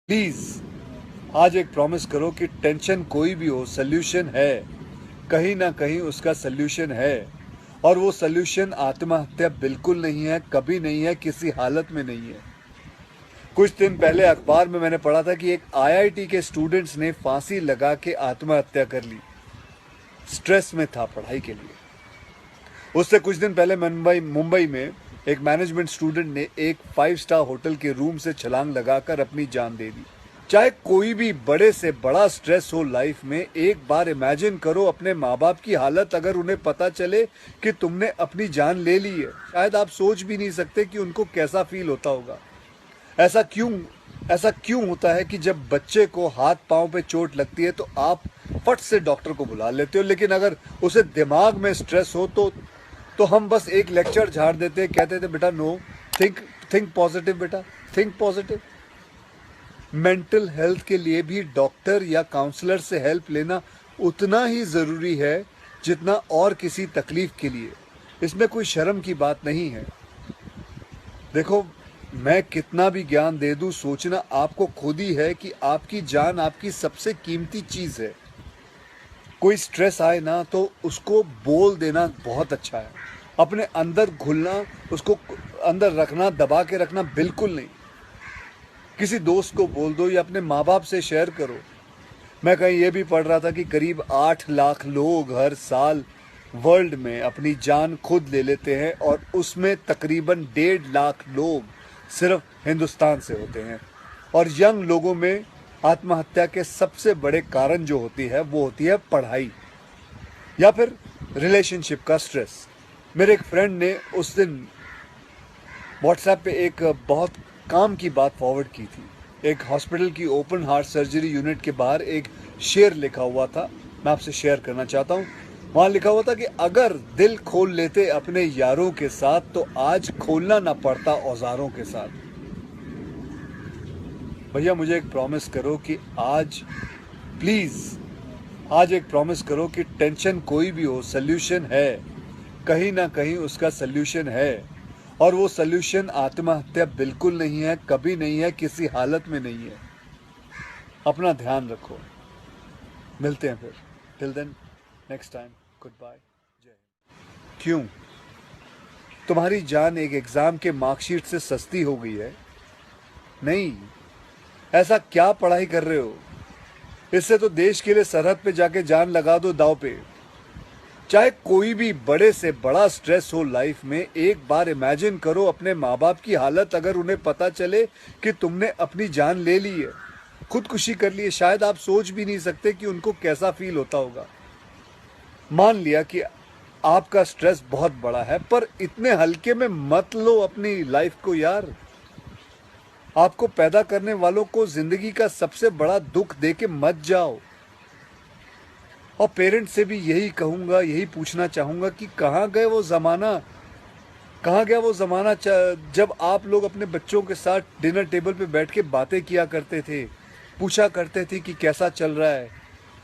Please आज एक promise करो कि टेंशन कोई भी हो, सोल्यूशन है। कहीं ना कहीं उसका सोल्यूशन है। और वो सोल्यूशन आत्महत्या बिल्कुल नहीं है, कभी नहीं है, किसी हालत में नहीं है। कुछ दिन पहले अखबार में मैंने पढ़ा था कि एक आईआईटी के स्टूडेंट्स ने फांसी लगा के आत्महत्या कर ली। स्ट्रेस में था पढ़ाई के लिए। उससे कुछ दिन पहले मुंबई में एक मैनेजमेंट स्टूडेंट ने एक 5 स्टार होटल के रूम से छलांग लगाकर अपनी जान दे दी। चाहे कोई भी बड़े से बड़ा स्ट्रेस हो लाइफ में, एक बार इमेजिन करो अपने माँ बाप की हालत अगर उन्हें पता चले कि तुमने अपनी जान ले ली है। शायद आप सोच भी नहीं सकते कि उनको कैसा फील होता होगा। ऐसा क्यों ऐसा क्यों होता है कि जब बच्चे को हाथ पांव पे चोट लगती है तो आप फट से डॉक्टर को बुला लेते हो, लेकिन अगर उसे दिमाग में स्ट्रेस हो तो हम बस एक लेक्चर झाड़ देते, कहते थे बेटा नो, थिंक पॉजिटिव, बेटा थिंक पॉजिटिव। मेंटल हेल्थ के लिए भी डॉक्टर या काउंसलर से हेल्प लेना उतना ही ज़रूरी है जितना और किसी तकलीफ के लिए। इसमें कोई शर्म की बात नहीं है। देखो, मैं कितना भी ज्ञान दे दूं, सोचना आपको खुद ही है कि आपकी जान आपकी सबसे कीमती चीज़ है। कोई स्ट्रेस आए ना तो उसको बोल देना बहुत अच्छा है। अपने अंदर घुलना, उसको अंदर रखना, दबा के रखना बिल्कुल नहीं। किसी दोस्त को बोल दो या अपने माँ बाप से शेयर करो। मैं कहीं ये भी पढ़ रहा था कि करीब 8 लाख लोग हर साल वर्ल्ड में अपनी जान खुद ले लेते हैं और उसमें तकरीबन 1.5 लाख लोग सिर्फ हिंदुस्तान से होते हैं। और यंग लोगों में आत्महत्या के सबसे बड़े कारण जो होती है वो होती है पढ़ाई या फिर रिलेशनशिप का स्ट्रेस। मेरे एक फ्रेंड ने उस दिन व्हाट्सएप पे एक बहुत काम की बात फॉरवर्ड की थी। एक हॉस्पिटल की ओपन हार्ट सर्जरी यूनिट के बाहर एक शेर लिखा हुआ था, मैं आपसे शेयर करना चाहता हूँ। वहाँ लिखा हुआ था कि अगर दिल खोल लेते अपने यारों के साथ तो आज खोलना ना पड़ता औजारों के साथ। भैया मुझे एक प्रॉमिस करो कि आज एक प्रॉमिस करो कि टेंशन कोई भी हो, सोल्यूशन है। कहीं ना कहीं उसका सोल्यूशन है। और वो सोल्यूशन आत्महत्या बिल्कुल नहीं है, कभी नहीं है, किसी हालत में नहीं है। अपना ध्यान रखो। मिलते हैं फिर। Till then, next time, goodbye, जय हिंद। क्यों तुम्हारी जान एक एग्जाम के मार्कशीट से सस्ती हो गई है? नहीं। ऐसा क्या पढ़ाई कर रहे हो? इससे तो देश के लिए सरहद पे जाके जान लगा दो दाव पे। चाहे कोई भी बड़े से बड़ा स्ट्रेस हो लाइफ में, एक बार इमेजिन करो अपने माँ बाप की हालत अगर उन्हें पता चले कि तुमने अपनी जान ले ली है, खुदकुशी कर ली है। शायद आप सोच भी नहीं सकते कि उनको कैसा फील होता होगा। मान लिया कि आपका स्ट्रेस बहुत बड़ा है, पर इतने हल्के में मत लो अपनी लाइफ को यार। आपको पैदा करने वालों को जिंदगी का सबसे बड़ा दुख दे के मत जाओ। और पेरेंट्स से भी यही कहूंगा, यही पूछना चाहूंगा कि कहाँ गया वो ज़माना जब आप लोग अपने बच्चों के साथ डिनर टेबल पे बैठ के बातें किया करते थे, पूछा करते थे कि कैसा चल रहा है,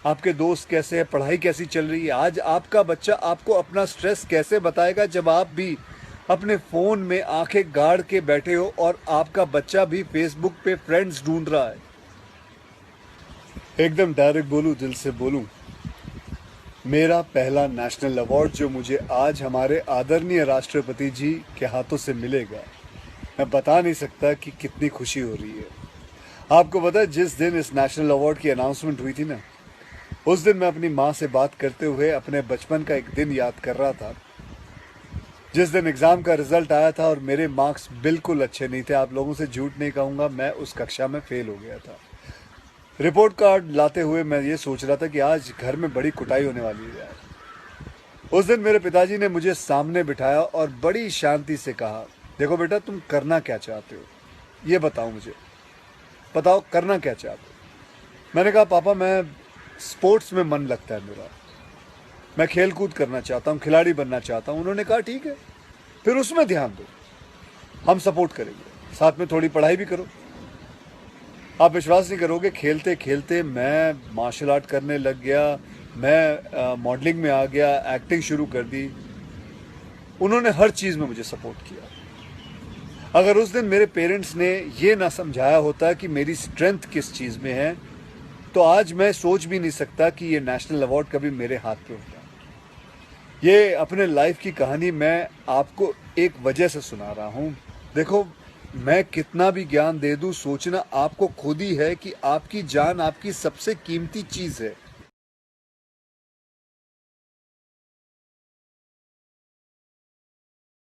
आपके दोस्त कैसे हैं, पढ़ाई कैसी चल रही है। आज आपका बच्चा आपको अपना स्ट्रेस कैसे बताएगा जब आप भी अपने फ़ोन में आंखें गाड़ के बैठे हो और आपका बच्चा भी फेसबुक पे फ्रेंड्स ढूंढ रहा है। एकदम डायरेक्ट बोलूं, दिल से बोलूं, मेरा पहला नेशनल अवार्ड जो मुझे आज हमारे आदरणीय राष्ट्रपति जी के हाथों से मिलेगा, मैं बता नहीं सकता कि कितनी खुशी हो रही है। आपको पता है, जिस दिन इस नेशनल अवार्ड की अनाउंसमेंट हुई थी ना, उस दिन मैं अपनी माँ से बात करते हुए अपने बचपन का एक दिन याद कर रहा था, जिस दिन एग्ज़ाम का रिजल्ट आया था और मेरे मार्क्स बिल्कुल अच्छे नहीं थे। आप लोगों से झूठ नहीं कहूँगा, मैं उस कक्षा में फेल हो गया था। रिपोर्ट कार्ड लाते हुए मैं ये सोच रहा था कि आज घर में बड़ी कुटाई होने वाली है यार। उस दिन मेरे पिताजी ने मुझे सामने बिठाया और बड़ी शांति से कहा, देखो बेटा, तुम करना क्या चाहते हो, ये बताओ मुझे, बताओ करना क्या चाहते हो। मैंने कहा, पापा मैं स्पोर्ट्स में मन लगता है मेरा, मैं खेल कूद करना चाहता हूँ, खिलाड़ी बनना चाहता हूँ। उन्होंने कहा ठीक है, फिर उसमें ध्यान दो, हम सपोर्ट करेंगे, साथ में थोड़ी पढ़ाई भी करो। आप विश्वास नहीं करोगे, खेलते खेलते मैं मार्शल आर्ट करने लग गया, मैं मॉडलिंग में आ गया, एक्टिंग शुरू कर दी। उन्होंने हर चीज़ में मुझे सपोर्ट किया। अगर उस दिन मेरे पेरेंट्स ने ये ना समझाया होता कि मेरी स्ट्रेंथ किस चीज़ में है, तो आज मैं सोच भी नहीं सकता कि ये नेशनल अवार्ड कभी मेरे हाथ पे होता। ये अपने लाइफ की कहानी मैं आपको एक वजह से सुना रहा हूँ। देखो, मैं कितना भी ज्ञान दे दूँ, सोचना आपको खुद ही है कि आपकी जान आपकी सबसे कीमती चीज़ है।